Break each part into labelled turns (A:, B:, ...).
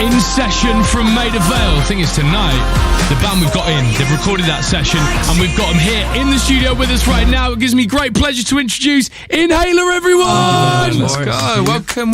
A: In session from Maida, Vale. I think it's tonight. The band we've got in, they've recorded that session, and we've got them here in the studio with us right now. It gives me great pleasure to introduce Inhaler, everyone. Let's go. Welcome.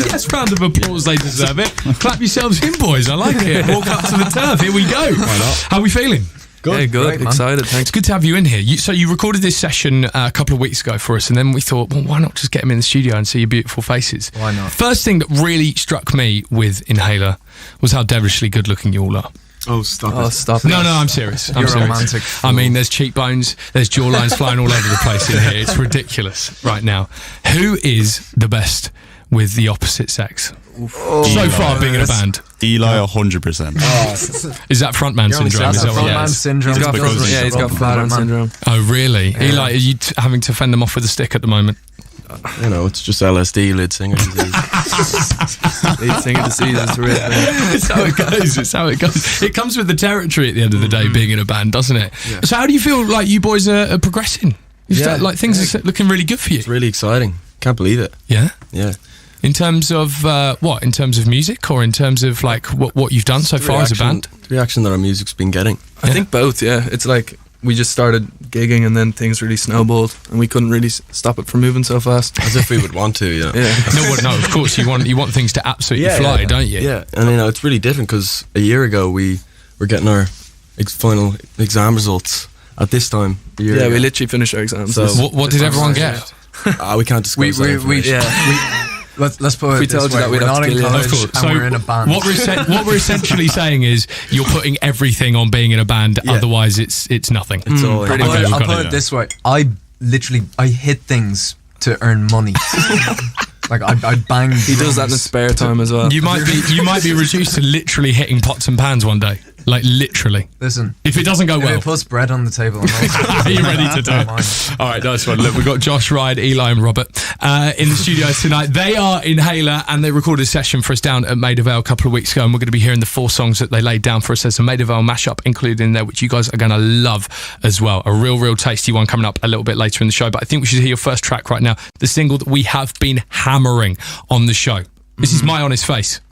A: Yes, round of applause. They deserve it. Clap yourselves in, boys. I like it. Walk up to the turf. Here we go. Why not? How are we feeling?
B: Good. Yeah, good. Great, excited. Thanks.
A: It's good to have you in here. So you recorded this session a couple of weeks ago for us, and then we thought, well, why not just get them in the studio and see your beautiful faces?
B: Why not?
A: First thing that really struck me with Inhaler was how devilishly good looking you all are.
B: Oh, stop it.
A: No, I'm serious.
B: You're romantic.
A: I mean, there's cheekbones, there's jawlines flying all over the place in here. It's ridiculous right now. Who is the best with the opposite sex? So far, being in a band.
C: Eli, 100%.
A: Is that frontman syndrome? Is that what
B: frontman syndrome. He's got frontman syndrome.
A: Oh, really? Yeah. Eli, are you having to fend them off with a stick at the moment?
D: You know, it's just LSD, lead singer disease.
B: Lead singer disease is real.
A: It's how it goes. It comes with the territory at the end of the day, being in a band, doesn't it? Yeah. So how do you feel like you boys are progressing? Like things are looking really good for you.
D: It's really exciting. Can't believe it.
A: Yeah?
D: Yeah.
A: In terms of what? In terms of music, or in terms of like what you've done so far as a band?
D: The reaction that our music's been getting.
B: I think both, yeah. It's like we just started gigging and then things really snowballed and we couldn't really stop it from moving so fast.
D: As if we would want to, you know.
A: Yeah. No, of course you want things to absolutely fly, don't you?
D: Yeah, and you know, it's really different because a year ago we were getting our final exam results at this time.
B: We literally finished our exams.
A: So what did everyone get?
D: We can't discuss that.
B: Let's put it this way. We're not in college and we're in a band.
A: What we're essentially saying is you're putting everything on being in a band, otherwise it's nothing.
D: It's all
E: pretty much. I'll put it this way. I hit things to earn money. Like I bang.
B: He does that in his spare time as well.
A: You might be reduced to literally hitting pots and pans one day. Like literally.
E: Listen,
A: if it doesn't go well,
E: it puts bread on the table.
A: Are you ready to do it? All right, nice one. Look, we've got Josh, Ryan, Eli, and Robert in the studio tonight. They are Inhaler, and they recorded a session for us down at Maida Vale a couple of weeks ago, and we're going to be hearing the 4 songs that they laid down for us. There's a Maida Vale mashup included in there, which you guys are going to love as well. A real tasty one coming up a little bit later in the show. But I think we should hear your first track right now, the single that we have been hammering on the show. This is My Honest Face.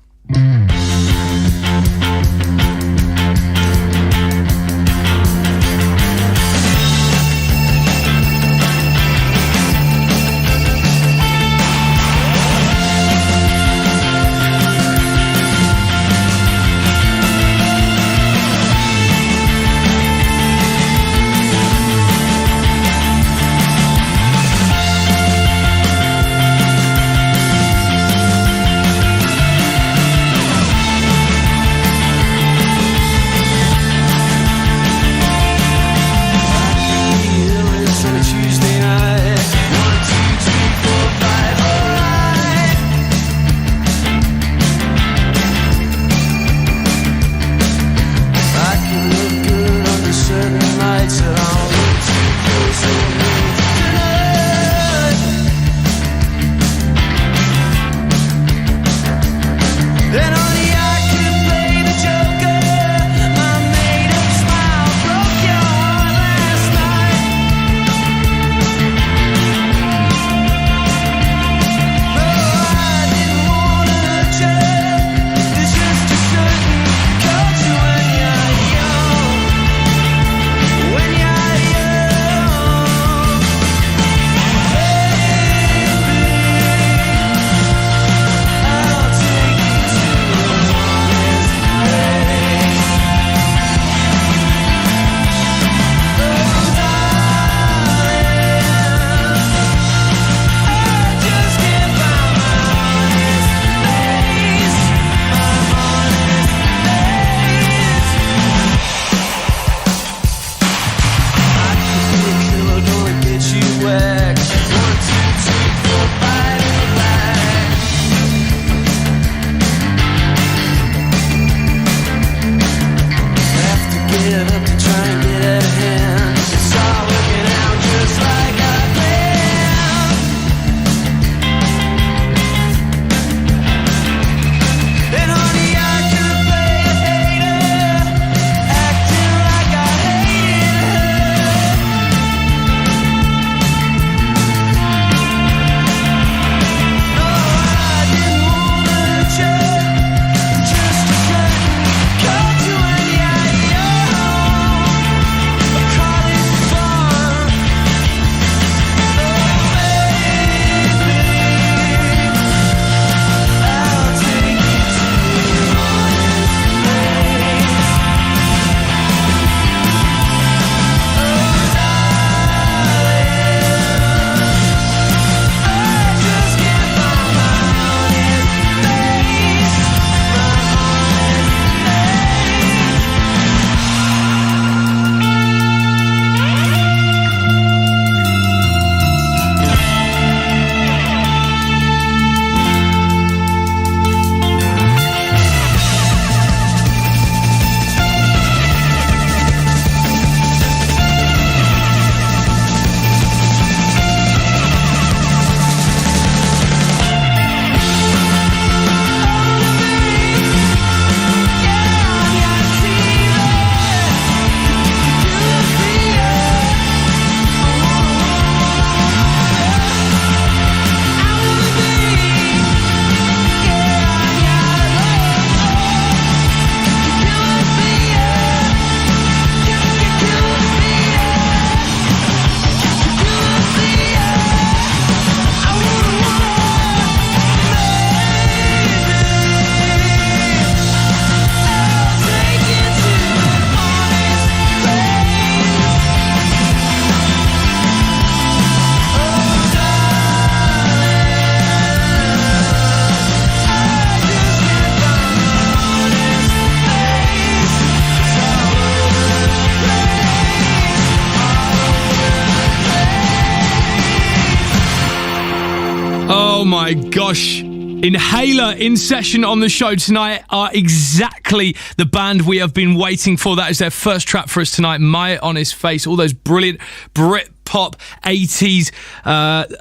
A: gosh. Inhaler in session on the show tonight are exactly the band we have been waiting for. That is their first track for us tonight, My Honest Face. All those brilliant Brit pop 80s,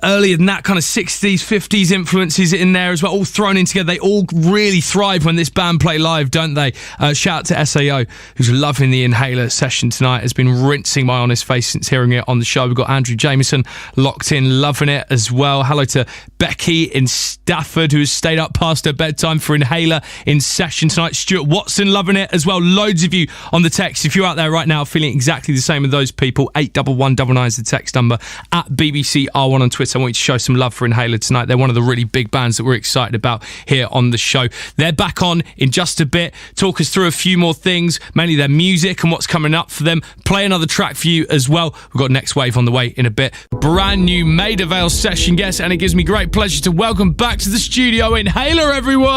A: earlier than that, kind of 60s, 50s influences in there as well, all thrown in together. They all really thrive when this band play live, don't they? Shout out to SAO, who's loving the Inhaler session tonight, has been rinsing My Honest Face since hearing it on the show. We've got Andrew Jameson locked in, loving it as well. Hello to Becky in Stafford, who has stayed up past her bedtime for Inhaler in session tonight. Stuart Watson loving it as well. Loads of you on the text. If you're out there right now feeling exactly the same as those people, 81199 is the text number, at BBC R1 on Twitter. I want you to show some love for Inhaler tonight. They're one of the really big bands that we're excited about here on the show. They're back on in just a bit. Talk us through a few more things, mainly their music and what's coming up for them. Play another track for you as well. We've got Next Wave on the way in a bit. Brand new Maida Vale session guest, and it gives me great pleasure to welcome back to the studio Inhaler, everyone!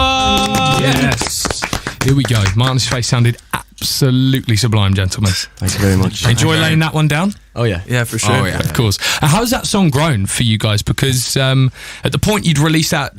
B: Yes.
A: Here we go. My Honest Face sounded absolutely sublime, gentlemen.
D: Thank you very much.
A: Enjoy laying that one down?
D: Oh yeah.
B: Yeah, for sure.
A: Oh yeah, of course. How's that song grown for you guys? Because at the point you'd released that,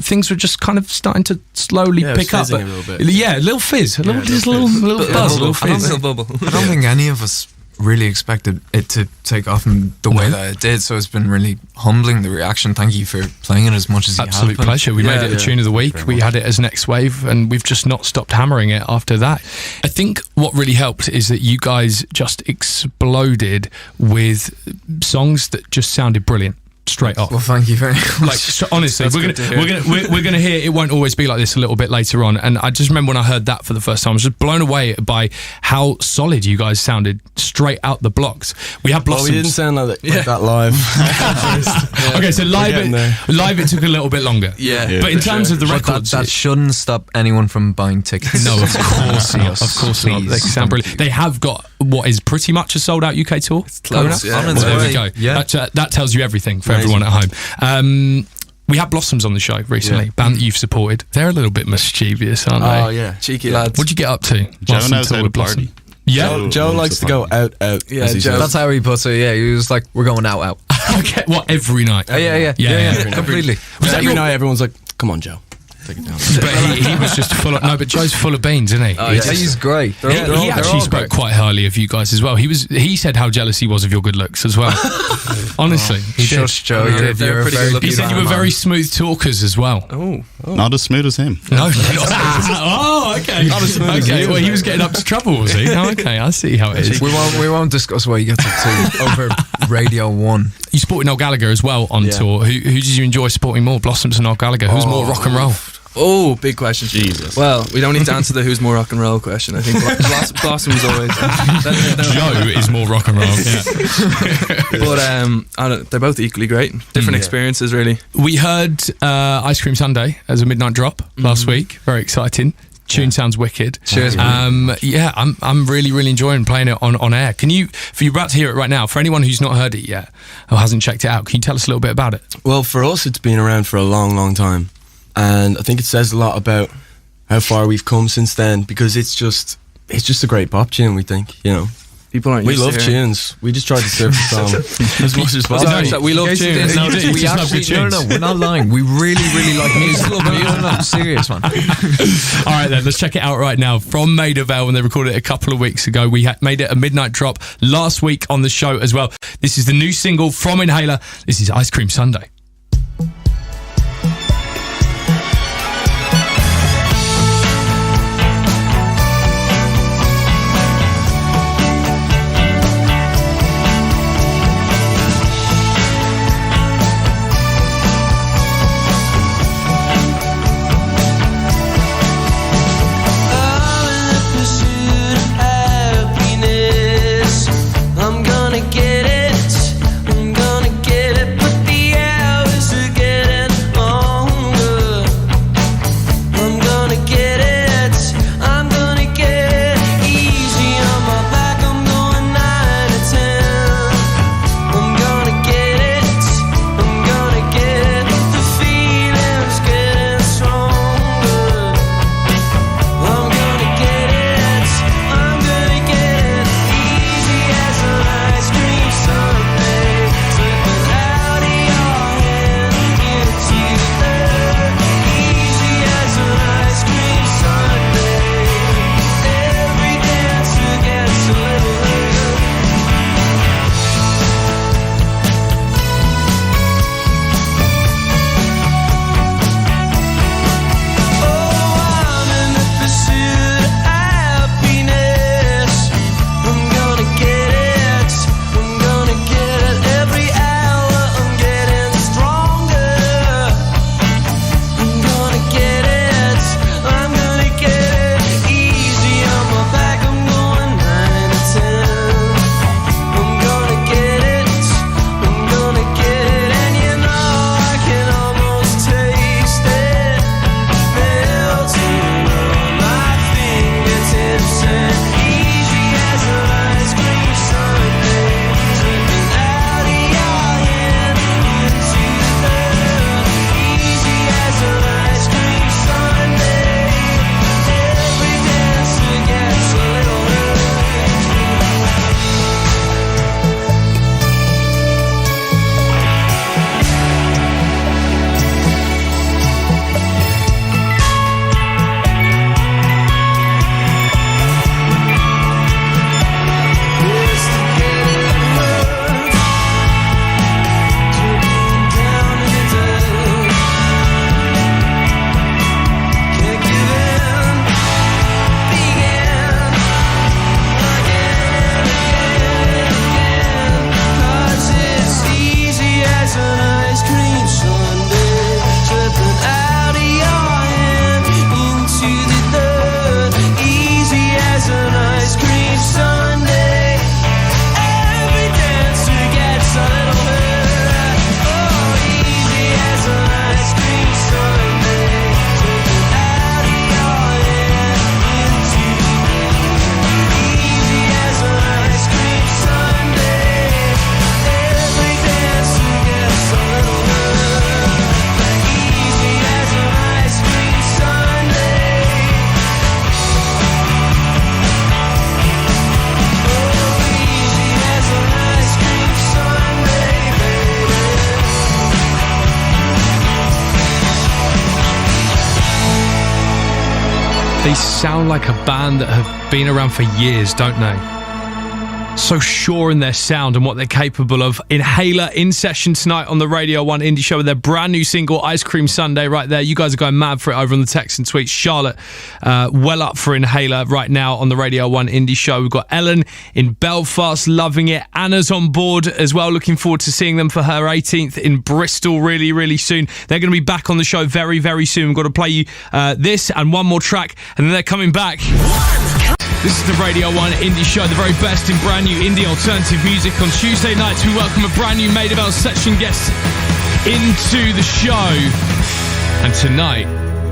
A: things were just kind of starting to slowly pick up.
D: A little bit.
A: Yeah, a little fizz, a little buzz, a little fizz.
B: Little bubble.
E: I don't think any of us really expected it to take off in the way that it did, so it's been really humbling, the reaction. Thank you for playing it as much as you have.
A: Absolute pleasure. We made it the tune of the week. We had it as Next Wave, and we've just not stopped hammering it after that. I think what really helped is that you guys just exploded with songs that just sounded brilliant straight off.
E: Well, thank you very much.
A: Like, so honestly, we're gonna hear It Won't Always Be Like This a little bit later on, and I just remember when I heard that for the first time, I was just blown away by how solid you guys sounded straight out the blocks. We had Blossoms.
D: Well, we didn't sound like that live.
A: Okay, so live it took a little bit longer.
B: Yeah.
A: But in terms of the
E: But
A: records,
E: that shouldn't stop anyone from buying tickets.
A: no, of course not. Of course not.
E: Please.
A: They sound brilliant. They have got what is pretty much a sold out UK tour. It's
B: close, yeah.
E: On its
A: Well, there
E: way.
A: we go.
E: Yeah.
A: That tells you everything for everyone at home. We had Blossoms on the show recently, band that you've supported. They're a little bit mischievous, aren't they?
D: Oh yeah.
B: Cheeky lads.
A: What'd you get up to?
C: Joe
A: whilst
C: knows
A: on tour
C: how to
A: with Blossom?
C: party.
A: Yeah.
D: Joe likes to go out.
B: Yeah,
D: as he
B: Joe.
D: says.
E: That's how he puts it. Yeah, he was like, "We're going out."
A: Okay. What, every night?
E: Yeah, completely.
A: Was that
D: Every
A: your-
D: night, everyone's like, "Come on, Joe, take it down."
A: But he was just full of... No, but Joe's full of beans, isn't he?
B: Oh,
E: Yeah,
B: yeah.
E: he's great.
A: He actually spoke quite highly of you guys as well. He said how jealous he was of your good looks as well. Honestly, he did.
E: Shush, Joe.
B: Yeah,
E: You're
B: they're
E: a
B: pretty
E: very
B: good looking
A: He said you were
E: man.
A: very smooth talkers as well.
B: Oh.
C: Not as smooth as him.
A: No. Oh, okay. Okay. Well, he was getting up to trouble, was he? Oh, okay. I see how it is.
E: We won't discuss what he gets up to over Radio 1.
A: You supported Noel Gallagher as well on tour. Who did you enjoy supporting more, Blossoms and Noel Gallagher? Who's more rock and roll?
B: Oh, big question.
C: Jesus.
B: Well, we don't need to answer the who's more rock and roll question. I think Blossom's always.
A: Joe is more rock and roll. Yeah.
B: But I don't, they're both equally great. Different experiences, really.
A: We heard Ice Cream Sunday as a midnight drop last week. Very exciting. Tune sounds wicked.
E: Cheers,
A: yeah, I'm really enjoying playing it on air. Can you, for you about to hear it right now, for anyone who's not heard it yet or hasn't checked it out, can you tell us a little bit about it?
D: Well, for us, it's been around for a long time, and I think it says a lot about how far we've come since then, because it's just a great pop tune. We think,
B: People aren't
D: we
B: used
D: love
B: to hearing.
D: tunes. We just try to surf the song as much as possible.
B: Sorry, we love tunes.
A: No, we
E: We
A: just love
E: actually,
A: good tunes.
E: no, we're not lying. We really like music. No, serious, man.
A: All right then, let's check it out right now from Maida Vale when they recorded it a couple of weeks ago. We made it a midnight drop last week on the show as well. This is the new single from Inhaler. This is Ice Cream Sunday.
F: I'm gonna get it, put the
A: They sound like a band that have been around for years, don't they? So sure in their sound and what they're capable of. Inhaler in session tonight on the Radio 1 Indie Show with their brand new single, Ice Cream Sunday, right there. You guys are going mad for it over on the text and tweets. Charlotte, well up for Inhaler right now on the Radio 1 Indie Show. We've got Ellen in Belfast, loving it. Anna's on board as well, looking forward to seeing them for her 18th in Bristol really, really soon. They're going to be back on the show very, very soon. We've got to play you this and one more track, and then they're coming back. This is the Radio 1 Indie Show, the very best in brand new indie alternative music. On Tuesday nights, we welcome a brand new Maida Vale session guest into the show. And tonight,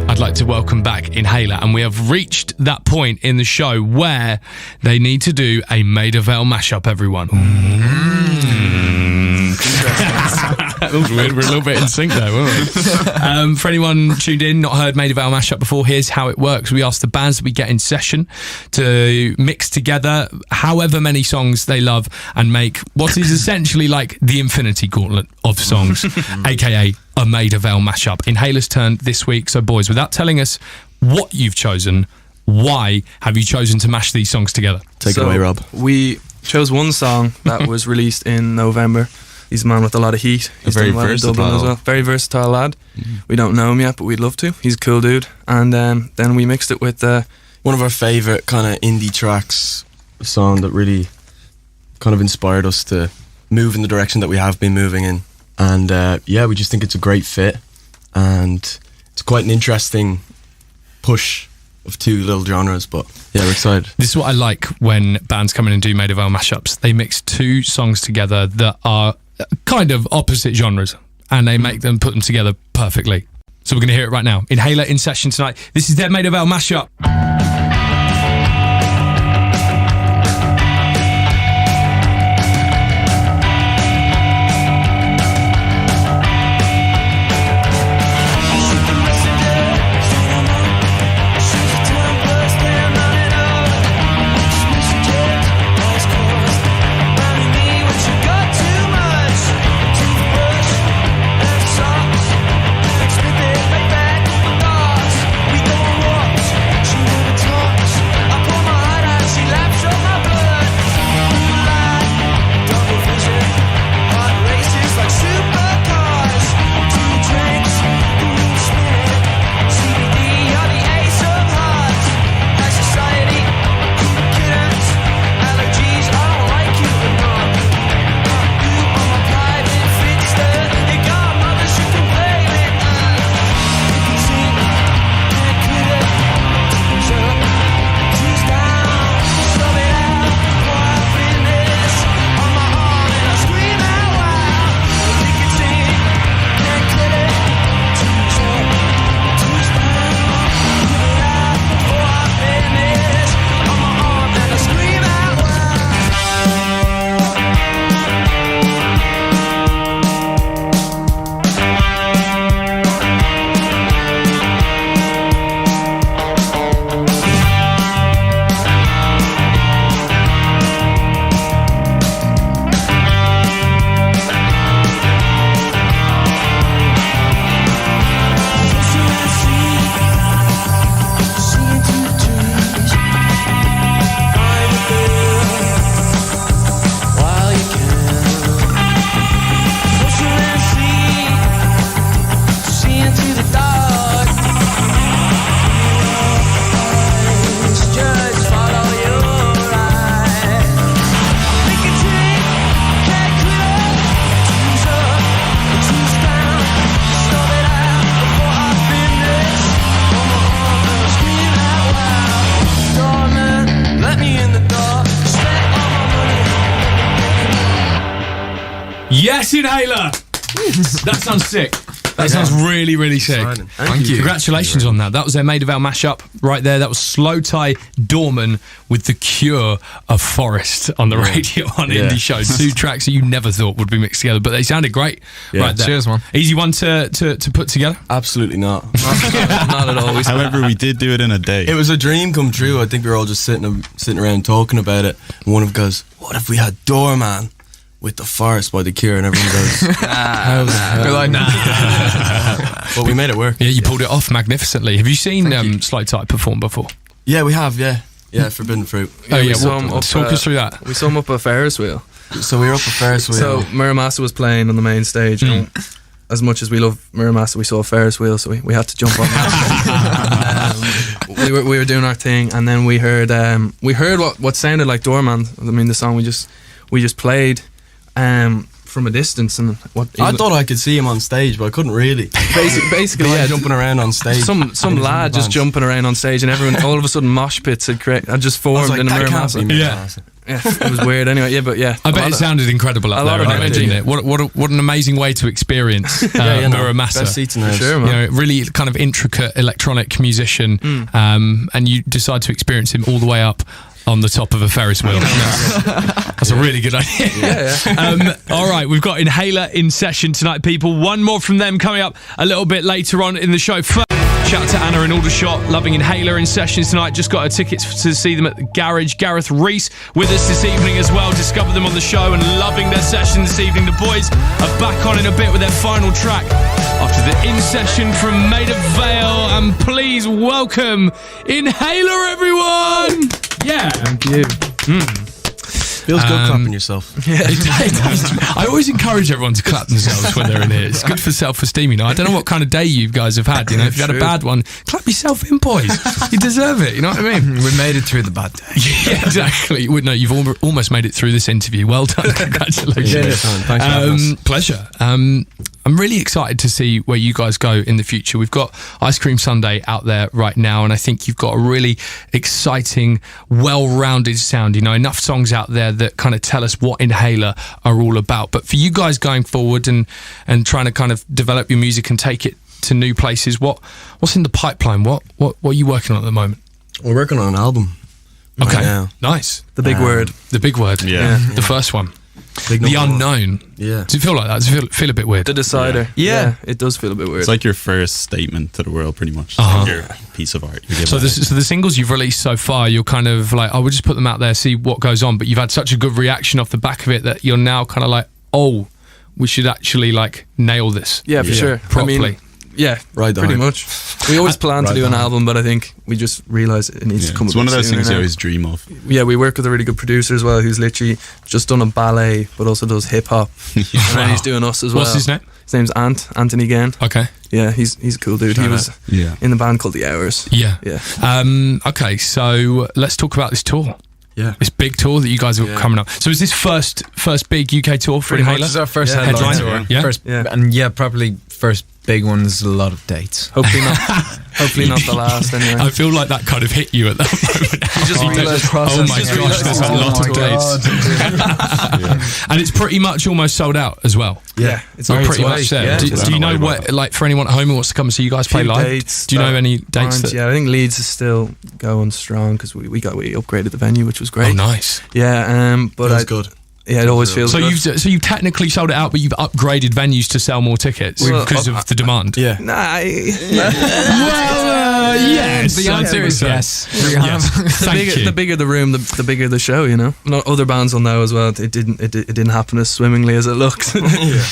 A: I'd like to welcome back Inhaler. And we have reached that point in the show where they need to do a Maida Vale mashup, everyone. That was weird. We're a little bit in sync there, weren't we? For anyone tuned in, not heard Maida Vale mashup before, here's how it works. We ask the bands that we get in session to mix together however many songs they love and make what is essentially like the infinity gauntlet of songs, aka a Maida Vale mashup. Inhaler's turn this week. So boys, without telling us what you've chosen, why have you chosen to mash these songs together?
D: Take it away, Rob.
B: We chose one song that was released in November. He's a man with a lot of heat. He's
C: very
B: done well in Dublin as well. Very versatile lad. We don't know him yet, but we'd love to. He's a cool dude. And then we mixed it with
D: one of our favourite kind of indie tracks, a song that really kind of inspired us to move in the direction that we have been moving in. And we just think it's a great fit, and it's quite an interesting push of two little genres, but yeah, we're excited.
A: This is what I like when bands come in and do Maida Vale mashups. They mix two songs together that are kind of opposite genres, and they put them together perfectly. So we're going to hear it right now. Inhaler in session tonight. This is their Maida Vale mashup. Yes, Inhaler! That sounds sick. That sounds really, really sick.
D: Thank you.
A: Congratulations on that. That was their Maida Vale mashup right there. That was Slow Tie Dorman with The Cure of Forest on the Radio 1 Indie Show. Two tracks that you never thought would be mixed together, but they sounded great right there.
E: Cheers, man.
A: Easy one to put together?
D: Absolutely not.
B: not at all.
C: However, we did do it in a day.
D: It was a dream come true. I think we were all just sitting around talking about it, and one of them goes, "What if we had Doorman with The Forest by The Cure?" And everyone goes,
E: We're like, nah.
D: but we made it work.
A: Yeah, you pulled it off magnificently. Have you seen Slight Type perform before?
D: Yeah, we have. Yeah, Forbidden Fruit.
A: Oh
B: we
A: yeah,
B: saw him up,
A: talk us through that.
B: We saw him up a Ferris wheel.
D: So we were up a Ferris wheel.
B: So Muramasa was playing on the main stage, and as much as we love Muramasa, we saw a Ferris wheel, so we had to jump on that. We were doing our thing, and then we heard what sounded like Doorman. I mean, the song we just played from a distance, and
D: I thought I could see him on stage, but I couldn't really.
B: Basically, yeah,
D: jumping around on stage.
B: Some lad just jumping around on stage, and everyone all of a sudden mosh pits had just formed in a Muramasa. Yeah, it was weird. Anyway,
A: I bet it sounded incredible up there. I imagine it. What an amazing way to experience Muramasa.
D: Best seats in there.
B: Sure, man.
A: Really kind of intricate electronic musician, and you decide to experience him all the way up on the top of a Ferris wheel. That's a really good idea.
B: Yeah.
A: All right, we've got Inhaler in session tonight, people. One more from them coming up a little bit later on in the show. Shout out to Anna in Aldershot, loving Inhaler in session tonight. Just got her tickets to see them at the Garage. Gareth Reese with us this evening as well. Discovered them on the show and loving their session this evening. The boys are back on in a bit with their final track after the in session from Maida, Vale. And please welcome Inhaler, everyone. Yeah.
B: Thank you.
D: Feels good clapping yourself.
A: Yeah, it does. I always encourage everyone to clap themselves when they're in here. It's good for self-esteem, I don't know what kind of day you guys have had, If you had a bad one, clap yourself in, boys. You deserve it, you know what I mean?
E: We made it through the bad day.
A: Yeah, exactly. No, you've almost made it through this interview. Well done. Congratulations.
D: Yeah, thanks for having us.
A: Pleasure. I'm really excited to see where you guys go in the future. We've got Ice Cream Sunday out there right now, and I think you've got a really exciting, well-rounded sound. Enough songs out there that kind of tell us what Inhaler are all about. But for you guys going forward and trying to kind of develop your music and take it to new places, what's in the pipeline? What are you working on at the moment?
D: We're working on an album.
A: Okay,
D: right now.
A: Nice.
B: The big word.
A: The big word.
C: Yeah.
A: The first one.
D: Big
A: The
D: number one.
A: unknown.
D: Yeah.
A: Does it feel like that? Does it feel a bit weird?
B: The decider.
E: Yeah.
B: It does feel a bit weird.
C: It's like your first statement to the world, pretty much.
A: Uh-huh.
C: Like your piece of art. You give
A: So
C: out.
A: the singles you've released so far, you're kind of like, we'll just put them out there, see what goes on. But you've had such a good reaction off the back of it that you're now kind of like, we should actually like nail this.
B: Yeah, for sure.
A: Properly.
B: I mean, yeah,
D: Right
B: pretty
D: on.
B: much. We always plan to
D: Right
B: do an
D: on.
B: album, but I think we just realise it needs to come.
C: It's
B: a
C: one
B: bit
C: of those
B: sooner
C: things you
B: now.
C: always dream of.
B: Yeah, we work with a really good producer as well, who's literally just done a ballet, but also does hip hop, and then he's doing us as well.
A: What's his name?
B: His name's Anthony Gann.
A: Okay.
B: Yeah, he's a cool dude. He was
C: Yeah.
B: in the band called The Hours.
A: Yeah.
B: Yeah.
A: Okay, so let's talk about this tour.
D: Yeah.
A: This big tour that you guys are
D: Yeah.
A: coming up. So is this first big UK tour for
B: Pretty much.
A: Inhaler?
E: This is our first
B: Yeah.
E: headline
A: Headline?
E: tour.
A: Yeah.
E: First,
B: Yeah.
E: and probably first big one is a lot of dates.
B: Hopefully not. Hopefully not the last. Anyway.
A: I feel like that kind of hit you at that moment.
B: You just realised process.
A: Oh my
B: Just
A: gosh,
B: realised-
A: there's a
B: oh
A: lot
B: my
A: of
B: God.
A: dates. And it's pretty much almost sold out as well.
B: Yeah, it's
A: We're
B: on its
A: pretty
B: way.
A: much there.
B: Yeah.
A: Do
C: Just
A: you
C: on the
A: know
C: way,
A: what,
C: but-
A: like for anyone at home who wants to come and see you guys play
B: Few
A: live?
B: dates
A: Do you know
B: that
A: any dates?
B: aren't- Yeah, I think Leeds is still going strong because we upgraded the venue, which was great.
A: Oh, nice.
B: Yeah, but
D: Feels good.
B: Yeah, it always feels
A: So
B: good.
A: you've technically sold it out, but you've upgraded venues to sell more tickets
B: Well,
A: because of the demand.
D: Yeah.
B: Nah,
A: Well, yes.
E: The answer is
A: 100%.
E: yes.
A: Yes. Thank you.
B: the bigger the room, the bigger the show. Not other bands will know as well. It didn't happen as swimmingly as it looked.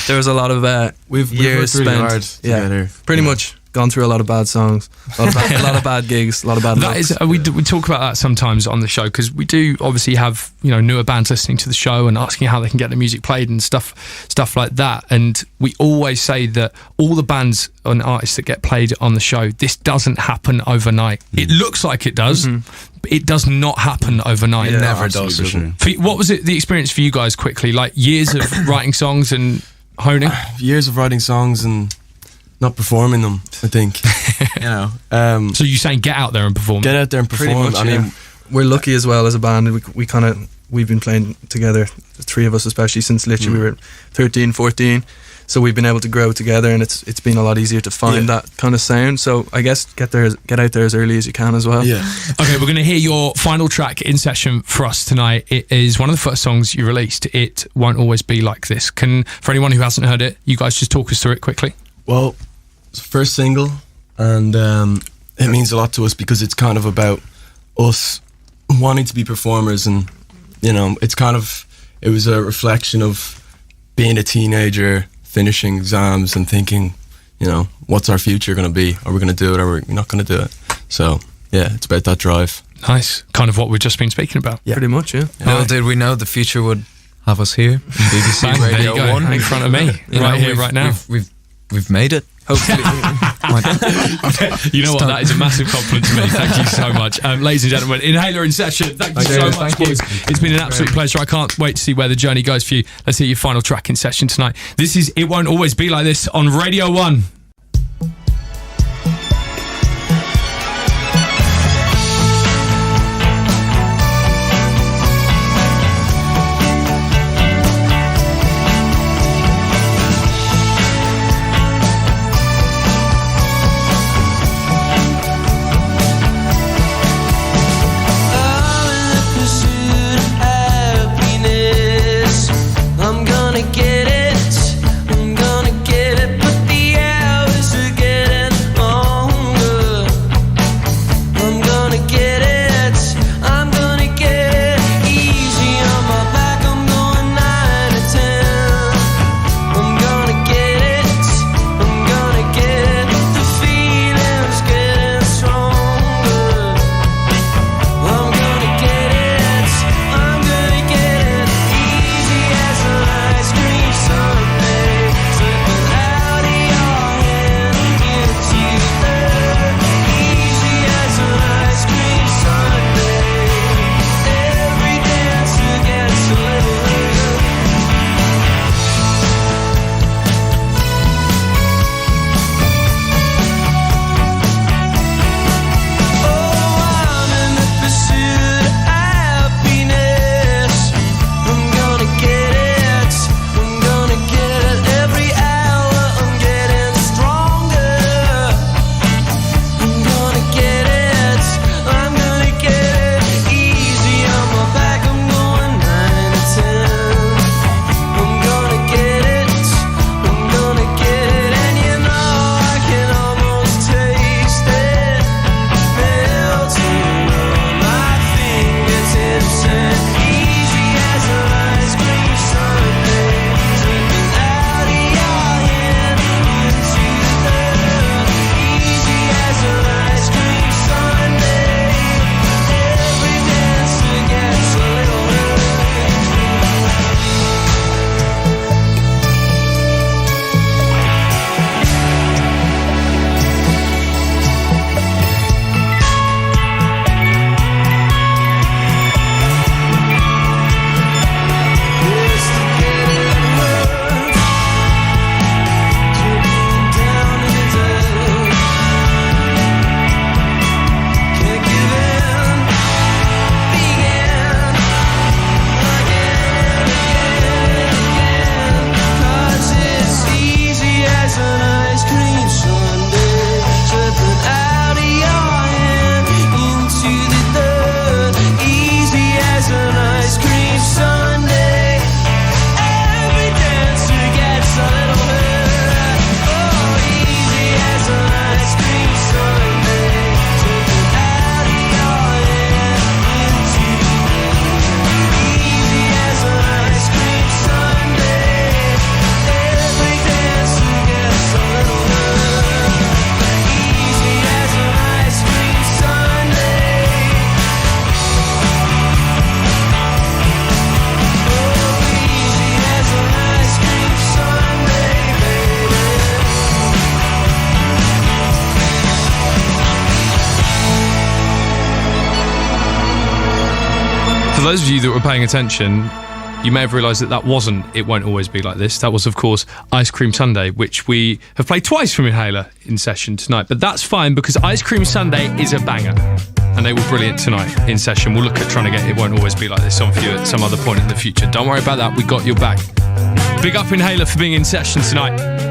B: There was a lot of
D: We've
B: years
D: worked really
B: spent.
D: hard
B: Yeah,
D: together.
B: pretty much gone through a lot of bad songs, a lot of bad gigs, a lot of bad.
A: That
B: looks.
A: is, we talk about that sometimes on the show because we do obviously have newer bands listening to the show and asking how they can get their music played and stuff like that. And we always say that all the bands and artists that get played on the show, this doesn't happen overnight. It looks like it does, but it does not happen overnight.
B: Yeah,
A: It
E: never
C: Absolutely,
E: does.
C: for sure.
A: What was it? The experience for you guys quickly, like years of writing songs and honing.
D: Years of writing songs and not performing them, I think.
A: So you're saying get out there and perform?
D: Get out there and
B: Pretty
D: perform.
B: much,
D: I mean,
B: yeah. We're lucky as well as a band. We've been playing together, the three of us especially, since literally we were 13, 14. So we've been able to grow together, and it's been a lot easier to find that kind of sound. So I guess get out there as early as you can as well.
D: yeah.
A: Okay, we're going to hear your final track in session for us tonight. It is one of the first songs you released. It Won't Always Be Like This. For anyone who hasn't heard it, you guys just talk us through it quickly.
D: Well, it's the first single, and it means a lot to us because it's kind of about us wanting to be performers, and it was a reflection of being a teenager, finishing exams, and thinking, what's our future going to be? Are we going to do it, or are we not going to do it? So yeah, it's about that drive.
A: Nice. Kind of what we've just been speaking about.
D: Yeah.
B: Pretty much, yeah.
E: Little did we know the future would have us here in BBC
A: Bang, there
E: Radio
A: you go,
E: 1
A: in front of me, right here, right now.
E: We've made it. Hopefully.
A: You know what? That is a massive compliment to me. Thank you so much. Ladies and gentlemen, Inhaler in session. Thank you so much, boys. It's been an absolute pleasure. I can't wait to see where the journey goes for you. Let's hear your final track in session tonight. This is It Won't Always Be Like This on Radio 1. For those of you that were paying attention, you may have realised that wasn't It Won't Always Be Like This. That was, of course, Ice Cream Sunday, which we have played twice from Inhaler in session tonight. But that's fine, because Ice Cream Sunday is a banger. And they were brilliant tonight in session. We'll look at trying to get It Won't Always Be Like This on for you at some other point in the future. Don't worry about that, we got your back. Big up Inhaler for being in session tonight.